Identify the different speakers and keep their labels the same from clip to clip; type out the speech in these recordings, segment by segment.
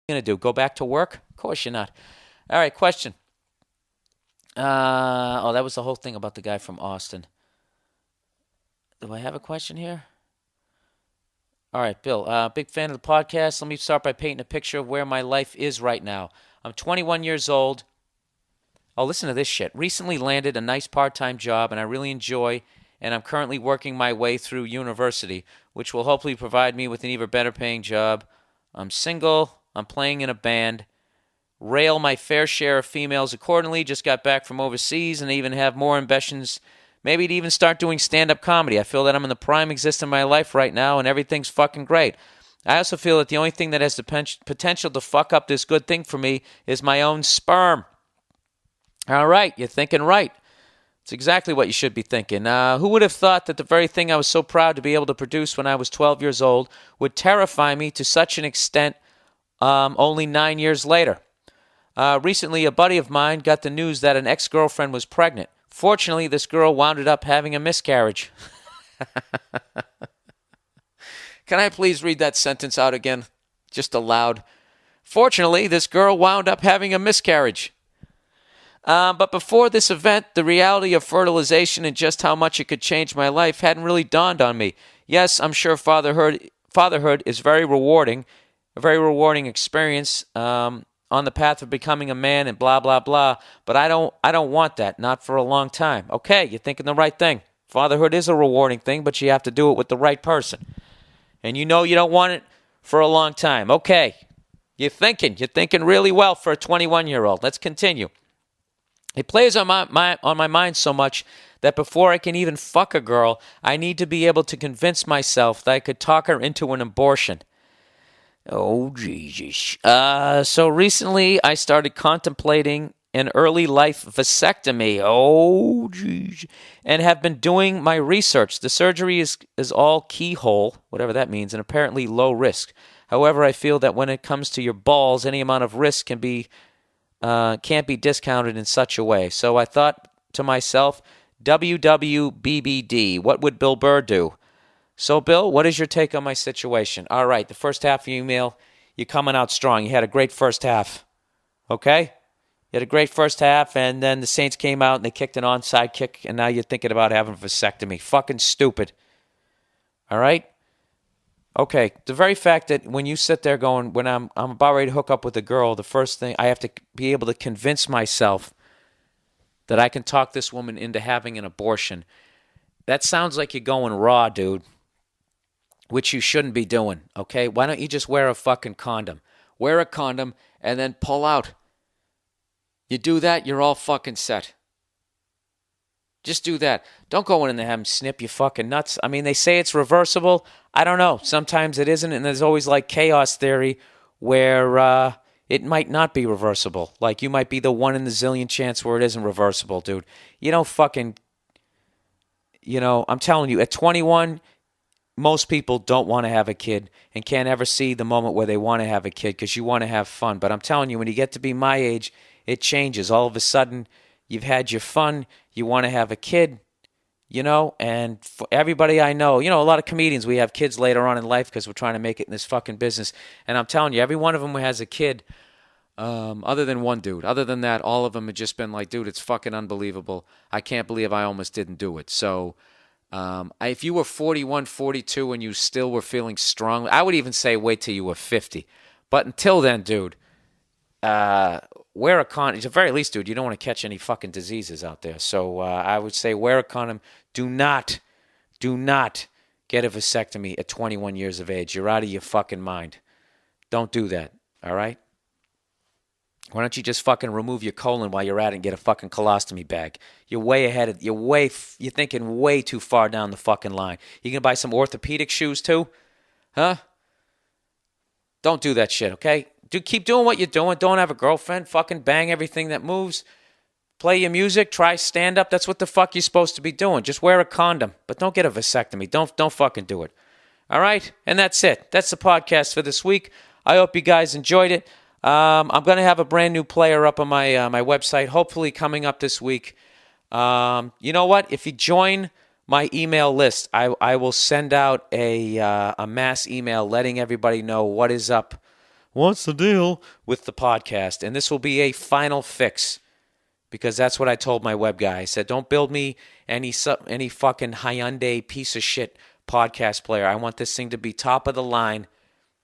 Speaker 1: going to do? Go back to work? Of course you're not. All right, question. That was the whole thing about the guy from Austin. Do I have a question here? All right, Bill. Big fan of the podcast. Let me start by painting a picture of where my life is right now. I'm 21 years old. Oh, listen to this shit. Recently landed a nice part-time job, and I really enjoy, and I'm currently working my way through university, which will hopefully provide me with an even better paying job. I'm single. I'm playing in a band. Rail my fair share of females accordingly. Just got back from overseas, and even have more ambitions. Maybe to even start doing stand-up comedy. I feel that I'm in the prime existence of my life right now, and everything's fucking great. I also feel that the only thing that has the potential to fuck up this good thing for me is my own sperm. All right, you're thinking right. It's exactly what you should be thinking. Who would have thought that the very thing I was so proud to be able to produce when I was 12 years old would terrify me to such an extent only 9 years later? Recently, a buddy of mine got the news that an ex-girlfriend was pregnant. Fortunately, this girl wound up having a miscarriage. Can I please read that sentence out again? Just aloud. Fortunately, this girl wound up having a miscarriage. But before this event, the reality of fertilization and just how much it could change my life hadn't really dawned on me. Yes, I'm sure fatherhood is very rewarding, a very rewarding experience on the path of becoming a man and blah, blah, blah. But I don't want that, not for a long time. Okay, you're thinking the right thing. Fatherhood is a rewarding thing, but you have to do it with the right person. And you know you don't want it for a long time. Okay, you're thinking really well for a 21-year-old. Let's continue. It plays on my mind so much that before I can even fuck a girl, I need to be able to convince myself that I could talk her into an abortion. Oh, Jesus. So recently I started contemplating an early life vasectomy. Oh, jeez. And have been doing my research. The surgery is all keyhole, whatever that means, and apparently low risk. However, I feel that when it comes to your balls, any amount of risk can't be discounted in such a way. So I thought to myself, WWBBD, what would Bill Burr do? So, Bill, what is your take on my situation? All right, the first half of your email, you're coming out strong. You had a great first half, okay? You had a great first half, and then the Saints came out and they kicked an onside kick, and now you're thinking about having a vasectomy. Fucking stupid, all right? Okay, the very fact that when you sit there going, when I'm about ready to hook up with a girl, the first thing, I have to be able to convince myself that I can talk this woman into having an abortion. That sounds like you're going raw, dude, which you shouldn't be doing, okay? Why don't you just wear a fucking condom? Wear a condom and then pull out. You do that, you're all fucking set. Just do that. Don't go in and have them snip you fucking nuts. I mean, they say it's reversible. I don't know. Sometimes it isn't, and there's always like chaos theory where it might not be reversible. Like you might be the one in the zillion chance where it isn't reversible, dude. You don't fucking, I'm telling you, at 21, most people don't want to have a kid and can't ever see the moment where they want to have a kid because you want to have fun. But I'm telling you, when you get to be my age, it changes. All of a sudden, you've had your fun, you want to have a kid, and for everybody I know, a lot of comedians, we have kids later on in life because we're trying to make it in this fucking business. And I'm telling you, every one of them who has a kid, other than one dude, other than that, all of them have just been like, dude, it's fucking unbelievable. I can't believe I almost didn't do it. So if you were 41, 42 and you still were feeling strongly, I would even say wait till you were 50. But until then, dude, wear a condom. At the very least, dude, you don't want to catch any fucking diseases out there. So I would say wear a condom. Do not get a vasectomy at 21 years of age. You're out of your fucking mind. Don't do that, all right? Why don't you just fucking remove your colon while you're at it and get a fucking colostomy bag? You're way ahead of, you're thinking way too far down the fucking line. You gonna buy some orthopedic shoes too? Huh? Don't do that shit, okay? Keep doing what you're doing. Don't have a girlfriend. Fucking bang everything that moves. Play your music. Try stand-up. That's what the fuck you're supposed to be doing. Just wear a condom. But don't get a vasectomy. Don't fucking do it. All right? And that's it. That's the podcast for this week. I hope you guys enjoyed it. I'm going to have a brand new player up on my my website, hopefully coming up this week. You know what? If you join my email list, I will send out a mass email letting everybody know what is up what's the deal with the podcast? And this will be a final fix because that's what I told my web guy. I said, don't build me any fucking Hyundai piece of shit podcast player. I want this thing to be top of the line.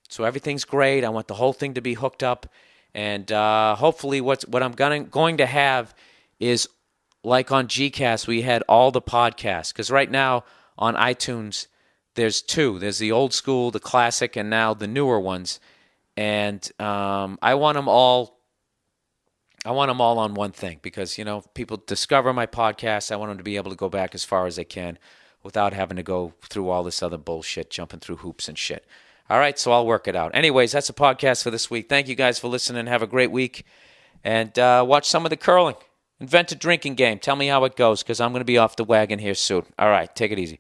Speaker 1: So everything's great. I want the whole thing to be hooked up. And hopefully what I'm going to have is like on Gcast, we had all the podcasts. Because right now on iTunes, there's two. There's the old school, the classic, and now the newer ones. And I want them all. I want them all on one thing because, you know, people discover my podcast. I want them to be able to go back as far as they can without having to go through all this other bullshit, jumping through hoops and shit. All right, so I'll work it out. Anyways, that's a podcast for this week. Thank you guys for listening. Have a great week. And watch some of the curling. Invent a drinking game. Tell me how it goes because I'm going to be off the wagon here soon. All right, take it easy.